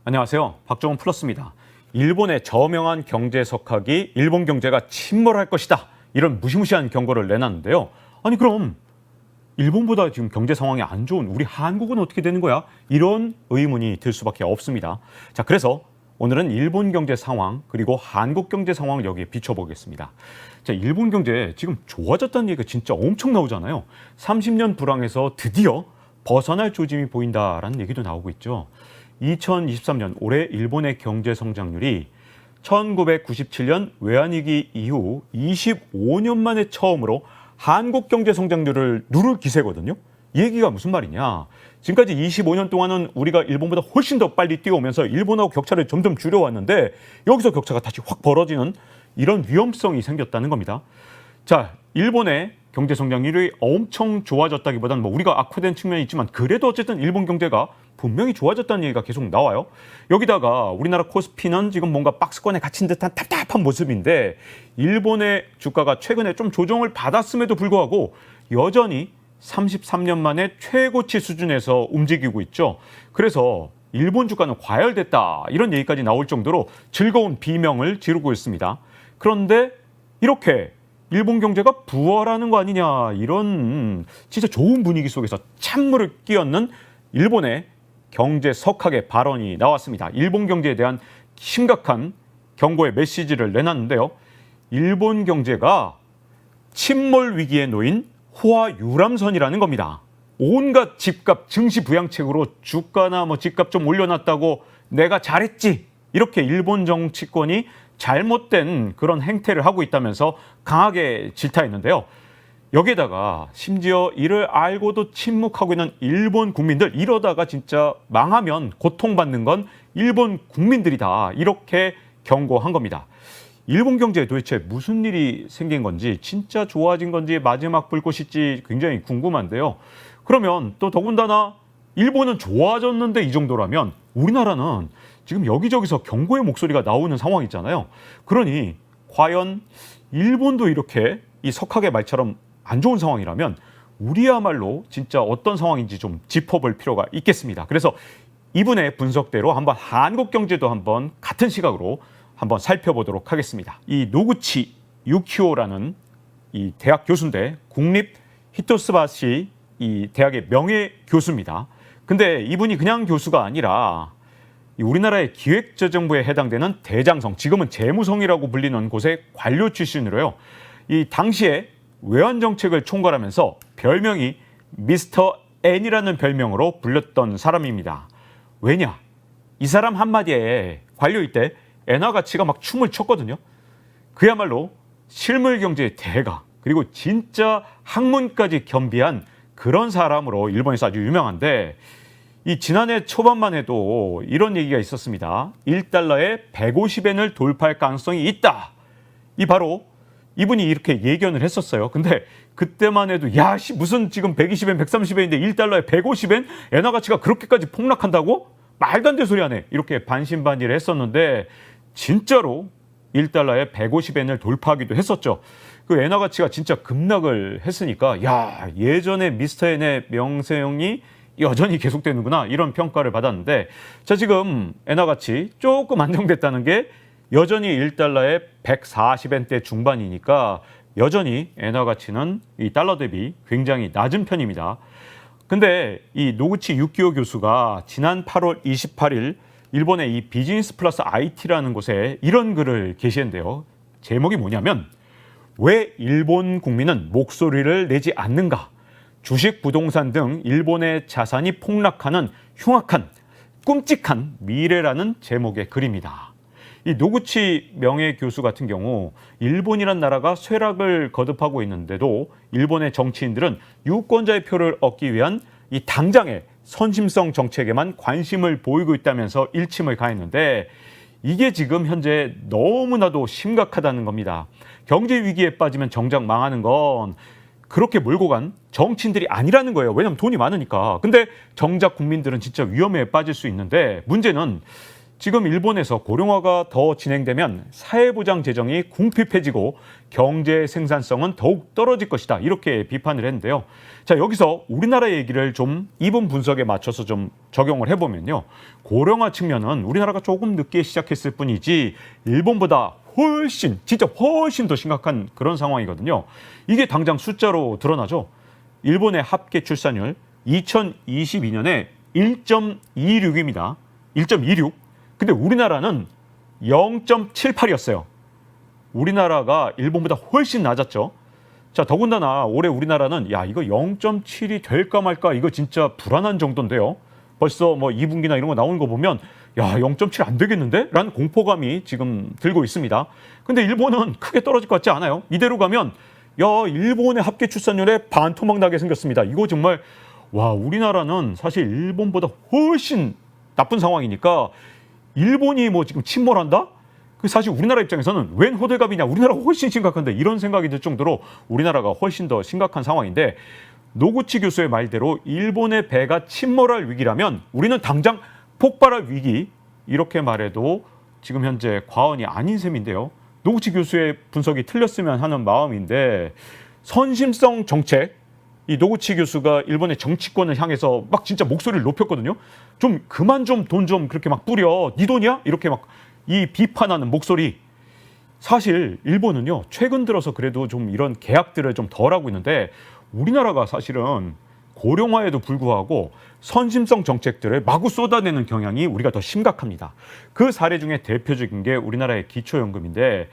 안녕하세요. 박정훈 플러스입니다. 일본의 저명한 경제 석학이 일본 경제가 침몰할 것이다. 이런 무시무시한 경고를 내놨는데요. 아니 그럼 일본보다 지금 경제 상황이 안 좋은 우리 한국은 어떻게 되는 거야? 이런 의문이 들 수밖에 없습니다. 자, 그래서 오늘은 일본 경제 상황 그리고 한국 경제 상황을 여기에 비춰보겠습니다. 자, 일본 경제 지금 좋아졌다는 얘기가 진짜 엄청 나오잖아요. 30년 불황에서 드디어 벗어날 조짐이 보인다라는 얘기도 나오고 있죠. 2023년 올해 일본의 경제 성장률이 1997년 외환위기 이후 25년 만에 처음으로 한국 경제 성장률을 누를 기세거든요. 이 얘기가 무슨 말이냐. 지금까지 25년 동안은 우리가 일본보다 훨씬 더 빨리 뛰어오면서 일본하고 격차를 점점 줄여왔는데 여기서 격차가 다시 확 벌어지는 이런 위험성이 생겼다는 겁니다. 자, 일본의 경제 성장률이 엄청 좋아졌다기보다는 우리가 악화된 측면이 있지만 그래도 어쨌든 일본 경제가 분명히 좋아졌다는 얘기가 계속 나와요. 여기다가 우리나라 코스피는 지금 뭔가 박스권에 갇힌 듯한 답답한 모습인데 일본의 주가가 최근에 좀 조정을 받았음에도 불구하고 여전히 33년 만에 최고치 수준에서 움직이고 있죠. 그래서 일본 주가는 과열됐다 이런 얘기까지 나올 정도로 즐거운 비명을 지르고 있습니다. 그런데 이렇게 일본 경제가 부활하는 거 아니냐 이런 진짜 좋은 분위기 속에서 찬물을 끼얹는 일본의 경제 석학의 발언이 나왔습니다. 일본 경제에 대한 심각한 경고의 메시지를 내놨는데요. 일본 경제가 침몰 위기에 놓인 호화 유람선이라는 겁니다. 온갖 집값 증시 부양책으로 주가나 집값 좀 올려놨다고 내가 잘했지 이렇게 일본 정치권이 잘못된 그런 행태를 하고 있다면서 강하게 질타했는데요. 여기에다가 심지어 이를 알고도 침묵하고 있는 일본 국민들, 이러다가 진짜 망하면 고통받는 건 일본 국민들이다 이렇게 경고한 겁니다. 일본 경제에 도대체 무슨 일이 생긴 건지, 진짜 좋아진 건지 마지막 불꽃일지 굉장히 궁금한데요. 그러면 또 더군다나 일본은 좋아졌는데 이 정도라면 우리나라는 지금 여기저기서 경고의 목소리가 나오는 상황이잖아요. 그러니 과연 일본도 이렇게 이 석학의 말처럼 안 좋은 상황이라면 우리야말로 진짜 어떤 상황인지 좀 짚어볼 필요가 있겠습니다. 그래서 이분의 분석대로 한번 한국 경제도 한번 같은 시각으로 한번 살펴보도록 하겠습니다. 이 노구치 유키오라는 이 대학 교수인데 국립 히토스바시 이 대학의 명예 교수입니다. 근데 이분이 그냥 교수가 아니라 우리나라의 기획재정부에 해당되는 대장성, 지금은 재무성이라고 불리는 곳의 관료 출신으로요. 이 당시에 외환정책을 총괄하면서 별명이 미스터 N이라는 별명으로 불렸던 사람입니다. 왜냐? 이 사람 한마디에 관료일 때 엔화 가치가 막 춤을 췄거든요. 그야말로 실물 경제의 대가, 그리고 진짜 학문까지 겸비한 그런 사람으로 일본에서 아주 유명한데 이 지난해 초반만 해도 이런 얘기가 있었습니다. 1달러에 150엔을 돌파할 가능성이 있다. 이 바로 이분이 이렇게 예견을 했었어요. 근데 그때만 해도 무슨 지금 120엔, 130엔인데 1달러에 150엔? 엔화 가치가 그렇게까지 폭락한다고? 말도 안 되는 소리 하네. 이렇게 반신반의를 했었는데 진짜로 1달러에 150엔을 돌파하기도 했었죠. 그 엔화 가치가 진짜 급락을 했으니까 예전에 미스터 N의 명성이 여전히 계속되는구나 이런 평가를 받았는데 자 지금 엔화 가치 조금 안정됐다는 게 여전히 1달러에 140엔대 중반이니까 여전히 엔화 가치는 이 달러 대비 굉장히 낮은 편입니다. 근데 이 노구치 유키오 교수가 지난 8월 28일 일본의 이 비즈니스 플러스 IT라는 곳에 이런 글을 게시했는데요. 제목이 뭐냐면 왜 일본 국민은 목소리를 내지 않는가? 주식, 부동산 등 일본의 자산이 폭락하는 흉악한, 끔찍한 미래라는 제목의 글입니다. 이 노구치 명예 교수 같은 경우 일본이란 나라가 쇠락을 거듭하고 있는데도 일본의 정치인들은 유권자의 표를 얻기 위한 이 당장의 선심성 정책에만 관심을 보이고 있다면서 일침을 가했는데 이게 지금 현재 너무나도 심각하다는 겁니다. 경제 위기에 빠지면 정작 망하는 건 그렇게 몰고 간 정치인들이 아니라는 거예요. 왜냐하면 돈이 많으니까. 근데 정작 국민들은 진짜 위험에 빠질 수 있는데 문제는 지금 일본에서 고령화가 더 진행되면 사회보장 재정이 궁핍해지고 경제 생산성은 더욱 떨어질 것이다. 이렇게 비판을 했는데요. 자, 여기서 우리나라 얘기를 좀 이분 분석에 맞춰서 좀 적용을 해보면요. 고령화 측면은 우리나라가 조금 늦게 시작했을 뿐이지 일본보다 훨씬, 진짜 훨씬 더 심각한 그런 상황이거든요. 이게 당장 숫자로 드러나죠. 일본의 합계 출산율 2022년에 1.26입니다. 1.26. 근데 우리나라는 0.78이었어요. 우리나라가 일본보다 훨씬 낮았죠. 자, 더군다나 올해 우리나라는 야, 이거 0.7이 될까 말까 이거 진짜 불안한 정도인데요. 벌써 뭐 2분기나 이런 거 나오는 거 보면 야, 0.7 안 되겠는데? 라는 공포감이 지금 들고 있습니다. 근데 일본은 크게 떨어질 것 같지 않아요. 이대로 가면 야, 일본의 합계 출산율에 반토막 나게 생겼습니다. 이거 정말 와, 우리나라는 사실 일본보다 훨씬 나쁜 상황이니까 일본이 뭐 지금 침몰한다? 사실 우리나라 입장에서는 웬 호들갑이냐, 우리나라가 훨씬 심각한데 이런 생각이 들 정도로 우리나라가 훨씬 더 심각한 상황인데 노구치 교수의 말대로 일본의 배가 침몰할 위기라면 우리는 당장 폭발할 위기, 이렇게 말해도 지금 현재 과언이 아닌 셈인데요. 노구치 교수의 분석이 틀렸으면 하는 마음인데 선심성 정책, 이 노구치 교수가 일본의 정치권을 향해서 막 진짜 목소리를 높였거든요. 좀 그만 좀 돈 좀 그렇게 막 뿌려. 네 돈이야? 이렇게 막 이 비판하는 목소리. 사실 일본은요, 최근 들어서 그래도 좀 이런 계약들을 좀 덜 하고 있는데 우리나라가 사실은 고령화에도 불구하고 선심성 정책들을 마구 쏟아내는 경향이 우리가 더 심각합니다. 그 사례 중에 대표적인 게 우리나라의 기초연금인데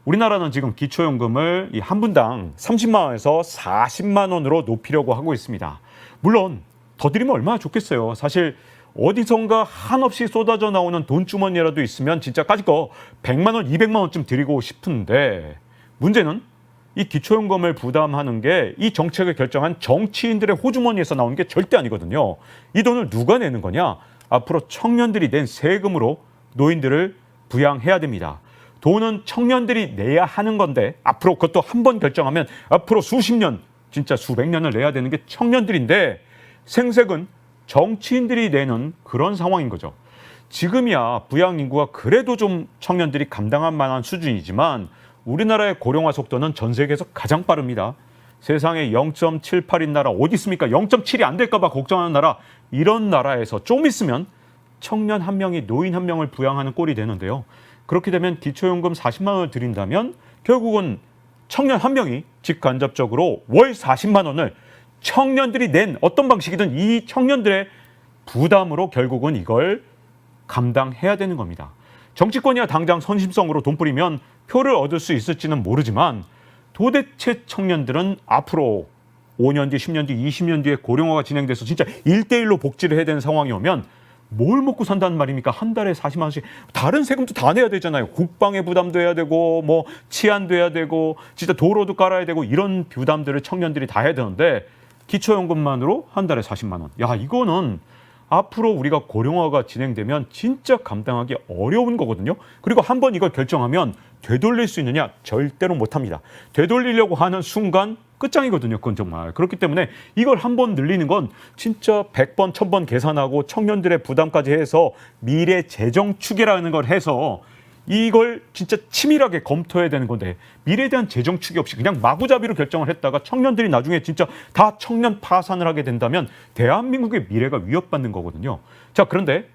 우리나라는 지금 기초연금을 한 분당 30만 원에서 40만 원으로 높이려고 하고 있습니다. 물론 더 드리면 얼마나 좋겠어요. 사실 어디선가 한없이 쏟아져 나오는 돈주머니라도 있으면 진짜 까짓거 100만 원, 200만 원쯤 드리고 싶은데 문제는 이 기초연금을 부담하는 게 이 정책을 결정한 정치인들의 호주머니에서 나오는 게 절대 아니거든요. 이 돈을 누가 내는 거냐? 앞으로 청년들이 낸 세금으로 노인들을 부양해야 됩니다. 돈은 청년들이 내야 하는 건데 앞으로 그것도 한 번 결정하면 앞으로 수십 년, 진짜 수백 년을 내야 되는 게 청년들인데 생색은 정치인들이 내는 그런 상황인 거죠. 지금이야 부양 인구가 그래도 좀 청년들이 감당할 만한 수준이지만 우리나라의 고령화 속도는 전 세계에서 가장 빠릅니다. 세상에 0.78인 나라 어디 있습니까? 0.7이 안 될까 봐 걱정하는 나라, 이런 나라에서 좀 있으면 청년 한 명이 노인 한 명을 부양하는 꼴이 되는데요. 그렇게 되면 기초연금 40만 원을 드린다면 결국은 청년 한 명이 직간접적으로 월 40만 원을 청년들이 낸 어떤 방식이든 이 청년들의 부담으로 결국은 이걸 감당해야 되는 겁니다. 정치권이야 당장 선심성으로 돈 뿌리면 표를 얻을 수 있을지는 모르지만 도대체 청년들은 앞으로 5년 뒤, 10년 뒤, 20년 뒤에 고령화가 진행돼서 진짜 1대1로 복지를 해야 되는 상황이 오면 뭘 먹고 산다는 말입니까? 한 달에 40만 원씩. 다른 세금도 다 내야 되잖아요. 국방의 부담도 해야 되고 뭐 치안도 해야 되고 진짜 도로도 깔아야 되고 이런 부담들을 청년들이 다 해야 되는데 기초연금만으로 한 달에 40만 원. 야, 이거는 앞으로 우리가 고령화가 진행되면 진짜 감당하기 어려운 거거든요. 그리고 한번 이걸 결정하면 되돌릴 수 있느냐? 절대로 못합니다. 되돌리려고 하는 순간 끝장이거든요. 그건 정말. 그렇기 때문에 이걸 한번 늘리는 건 진짜 100번, 1000번 계산하고 청년들의 부담까지 해서 미래 재정 추계라는 걸 해서 이걸 진짜 치밀하게 검토해야 되는 건데 미래에 대한 재정 추계 없이 그냥 마구잡이로 결정을 했다가 청년들이 나중에 진짜 다 청년 파산을 하게 된다면 대한민국의 미래가 위협받는 거거든요. 자, 그런데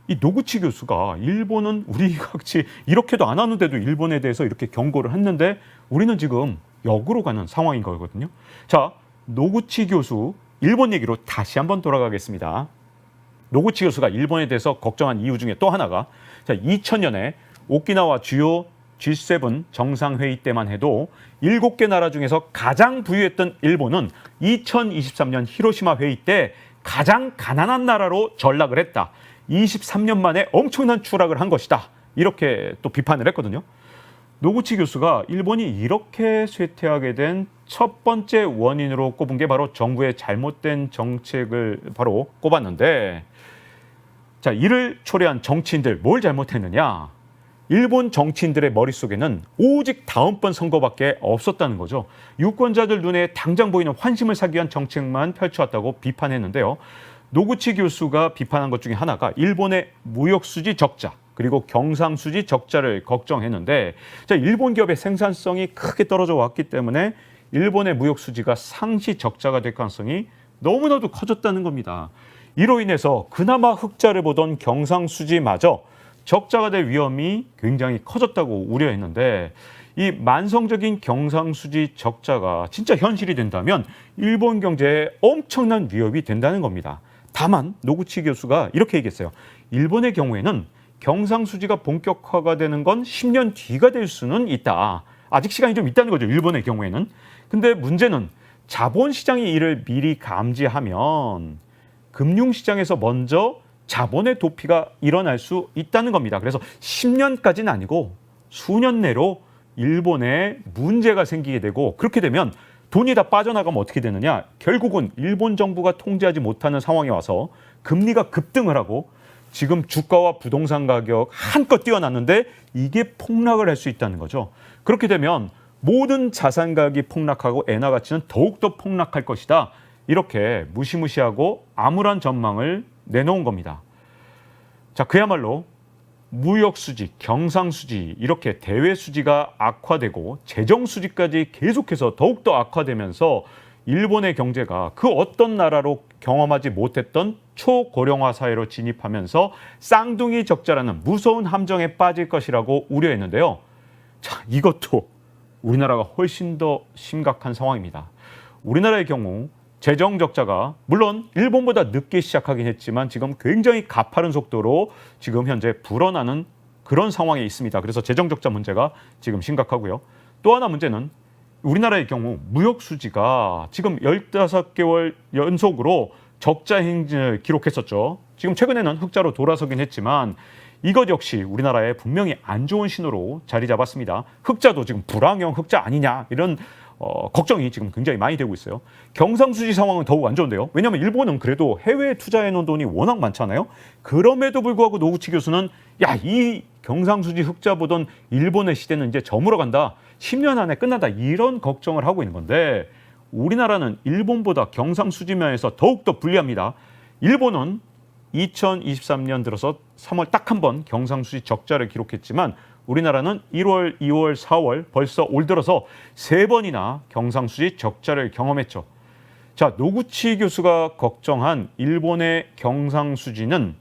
이 노구치 교수가 일본은 우리 같이 이렇게도 안 하는데도 일본에 대해서 이렇게 경고를 했는데 우리는 지금 역으로 가는 상황인 거거든요. 자, 노구치 교수 일본 얘기로 다시 한번 돌아가겠습니다. 노구치 교수가 일본에 대해서 걱정한 이유 중에 또 하나가 자, 2000년에 오키나와 주요 G7 정상회의 때만 해도 7개 나라 중에서 가장 부유했던 일본은 2023년 히로시마 회의 때 가장 가난한 나라로 전락을 했다. 23년 만에 엄청난 추락을 한 것이다. 이렇게 또 비판을 했거든요. 노구치 교수가 일본이 이렇게 쇠퇴하게 된 첫 번째 원인으로 꼽은 게 바로 정부의 잘못된 정책을 바로 꼽았는데 자, 이를 초래한 정치인들 뭘 잘못했느냐? 일본 정치인들의 머릿속에는 오직 다음번 선거밖에 없었다는 거죠. 유권자들 눈에 당장 보이는 환심을 사기 위한 정책만 펼쳐왔다고 비판했는데요. 노구치 교수가 비판한 것 중에 하나가 일본의 무역수지 적자 그리고 경상수지 적자를 걱정했는데, 자, 일본 기업의 생산성이 크게 떨어져 왔기 때문에 일본의 무역수지가 상시 적자가 될 가능성이 너무나도 커졌다는 겁니다. 이로 인해서 그나마 흑자를 보던 경상수지마저 적자가 될 위험이 굉장히 커졌다고 우려했는데, 이 만성적인 경상수지 적자가 진짜 현실이 된다면 일본 경제에 엄청난 위협이 된다는 겁니다. 다만 노구치 교수가 이렇게 얘기했어요. 일본의 경우에는 경상수지가 본격화가 되는 건 10년 뒤가 될 수는 있다. 아직 시간이 좀 있다는 거죠, 일본의 경우에는. 근데 문제는 자본시장이 이를 미리 감지하면 금융시장에서 먼저 자본의 도피가 일어날 수 있다는 겁니다. 그래서 10년까지는 아니고 수년 내로 일본에 문제가 생기게 되고, 그렇게 되면 돈이 다 빠져나가면 어떻게 되느냐? 결국은 일본 정부가 통제하지 못하는 상황에 와서 금리가 급등을 하고 지금 주가와 부동산 가격 한껏 뛰어났는데 이게 폭락을 할 수 있다는 거죠. 그렇게 되면 모든 자산 가격이 폭락하고 엔화 가치는 더욱더 폭락할 것이다. 이렇게 무시무시하고 암울한 전망을 내놓은 겁니다. 자, 그야말로 무역수지, 경상수지, 이렇게 대외수지가 악화되고 재정수지까지 계속해서 더욱더 악화되면서 일본의 경제가 그 어떤 나라로 경험하지 못했던 초고령화 사회로 진입하면서 쌍둥이 적자라는 무서운 함정에 빠질 것이라고 우려했는데요. 자, 이것도 우리나라가 훨씬 더 심각한 상황입니다. 우리나라의 경우 재정 적자가 물론 일본보다 늦게 시작하긴 했지만 지금 굉장히 가파른 속도로 지금 현재 불어나는 그런 상황에 있습니다. 그래서 재정 적자 문제가 지금 심각하고요. 또 하나 문제는 우리나라의 경우 무역 수지가 지금 15개월 연속으로 적자 행진을 기록했었죠. 지금 최근에는 흑자로 돌아서긴 했지만 이것 역시 우리나라에 분명히 안 좋은 신호로 자리 잡았습니다. 흑자도 지금 불황형 흑자 아니냐, 이런 걱정이 지금 굉장히 많이 되고 있어요. 경상수지 상황은 더욱 안 좋은데요. 왜냐하면 일본은 그래도 해외에 투자해 놓은 돈이 워낙 많잖아요. 그럼에도 불구하고 노구치 교수는 이 경상수지 흑자 보던 일본의 시대는 이제 저물어 간다. 10년 안에 끝난다. 이런 걱정을 하고 있는 건데, 우리나라는 일본보다 경상수지면에서 더욱더 불리합니다. 일본은 2023년 들어서 3월 딱 한 번 경상수지 적자를 기록했지만 우리나라는 1월, 2월, 4월 벌써 올 들어서 3번이나 경상수지 적자를 경험했죠. 자, 노구치 교수가 걱정한 일본의 경상수지는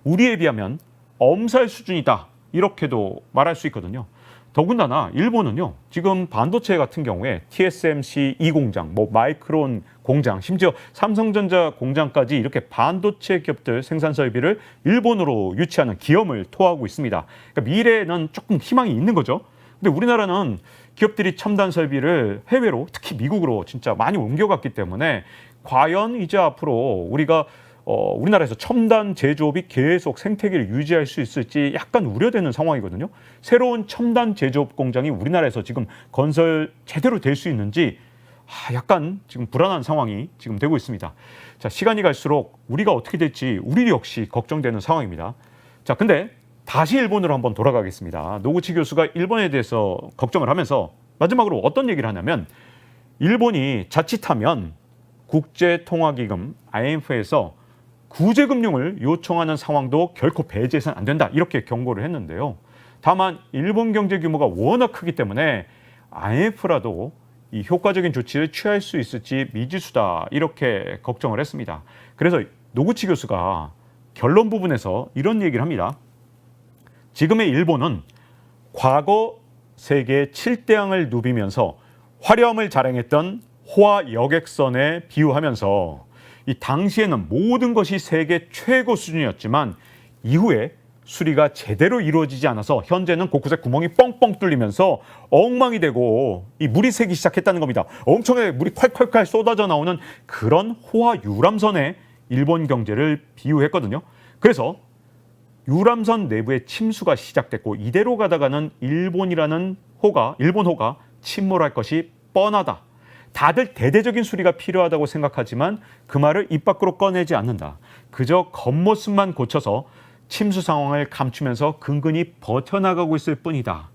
우리에 비하면 엄살 수준이다. 이렇게도 말할 수 있거든요. 더군다나 일본은요, 지금 반도체 같은 경우에 TSMC 2공장, 마이크론 공장, 심지어 삼성전자 공장까지 이렇게 반도체 기업들 생산 설비를 일본으로 유치하는 기염을 토하고 있습니다. 그러니까 미래에는 조금 희망이 있는 거죠. 근데 우리나라는 기업들이 첨단 설비를 해외로, 특히 미국으로 진짜 많이 옮겨갔기 때문에 과연 이제 앞으로 우리나라에서 첨단 제조업이 계속 생태계를 유지할 수 있을지 약간 우려되는 상황이거든요. 새로운 첨단 제조업 공장이 우리나라에서 지금 건설 제대로 될 수 있는지 약간 지금 불안한 상황이 지금 되고 있습니다. 자, 시간이 갈수록 우리가 어떻게 될지 우리 역시 걱정되는 상황입니다. 자, 근데 다시 일본으로 한번 돌아가겠습니다. 노구치 교수가 일본에 대해서 걱정을 하면서 마지막으로 어떤 얘기를 하냐면, 일본이 자칫하면 국제통화기금 IMF에서 구제금융을 요청하는 상황도 결코 배제해서는 안 된다. 이렇게 경고를 했는데요. 다만 일본 경제 규모가 워낙 크기 때문에 IMF라도 이 효과적인 조치를 취할 수 있을지 미지수다. 이렇게 걱정을 했습니다. 그래서 노구치 교수가 결론 부분에서 이런 얘기를 합니다. 지금의 일본은 과거 세계 7대왕을 누비면서 화려함을 자랑했던 호화 여객선에 비유하면서 이 당시에는 모든 것이 세계 최고 수준이었지만 이후에 수리가 제대로 이루어지지 않아서 현재는 곳곳에 구멍이 뻥뻥 뚫리면서 엉망이 되고 이 물이 새기 시작했다는 겁니다. 엄청나게 물이 콸콸콸 쏟아져 나오는 그런 호화 유람선에 일본 경제를 비유했거든요. 그래서 유람선 내부에 침수가 시작됐고 이대로 가다가는 일본 호가 침몰할 것이 뻔하다. 다들 대대적인 수리가 필요하다고 생각하지만 그 말을 입 밖으로 꺼내지 않는다. 그저 겉모습만 고쳐서 침수 상황을 감추면서 근근히 버텨나가고 있을 뿐이다.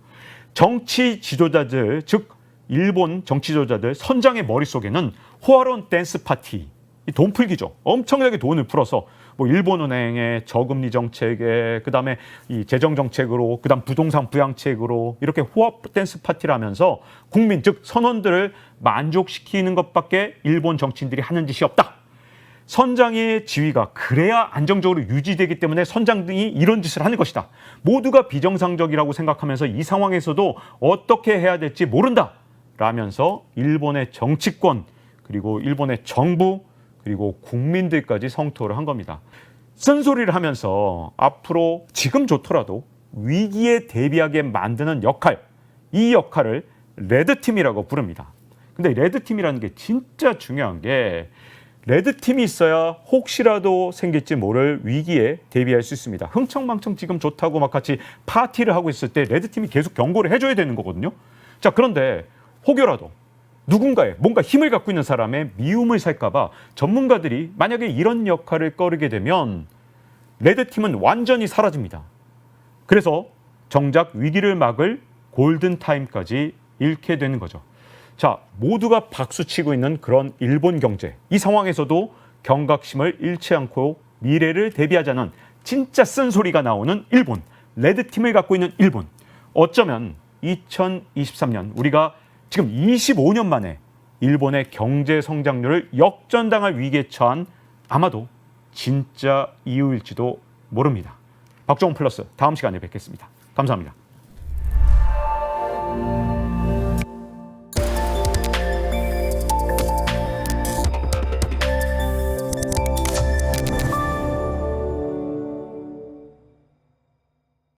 정치 지도자들, 즉 일본 정치 지도자들 선장의 머릿속에는 호화로운 댄스 파티, 이 돈 풀기죠. 엄청나게 돈을 풀어서 뭐 일본은행의 저금리 정책에 그다음에 이 재정 정책으로 그다음 부동산 부양책으로 이렇게 호합 댄스 파티를 하면서 국민 즉 선원들을 만족시키는 것밖에 일본 정치인들이 하는 짓이 없다. 선장의 지위가 그래야 안정적으로 유지되기 때문에 선장이 이런 짓을 하는 것이다. 모두가 비정상적이라고 생각하면서 이 상황에서도 어떻게 해야 될지 모른다. 라면서 일본의 정치권 그리고 일본의 정부 그리고 국민들까지 성토를 한 겁니다. 쓴소리를 하면서 앞으로 지금 좋더라도 위기에 대비하게 만드는 역할, 이 역할을 레드팀이라고 부릅니다. 근데 레드팀이라는 게 진짜 중요한 게 레드팀이 있어야 혹시라도 생길지 모를 위기에 대비할 수 있습니다. 흥청망청 지금 좋다고 막 같이 파티를 하고 있을 때 레드팀이 계속 경고를 해줘야 되는 거거든요. 자, 그런데 혹여라도 누군가의 뭔가 힘을 갖고 있는 사람의 미움을 살까 봐 전문가들이 만약에 이런 역할을 꺼리게 되면 레드팀은 완전히 사라집니다. 그래서 정작 위기를 막을 골든타임까지 잃게 되는 거죠. 자, 모두가 박수치고 있는 그런 일본 경제. 이 상황에서도 경각심을 잃지 않고 미래를 대비하자는 진짜 쓴소리가 나오는 일본. 레드팀을 갖고 있는 일본. 어쩌면 2023년 우리가 지금 25년 만에 일본의 경제 성장률을 역전당할 위기에 처한 아마도 진짜 이유일지도 모릅니다. 박정훈 플러스 다음 시간에 뵙겠습니다. 감사합니다.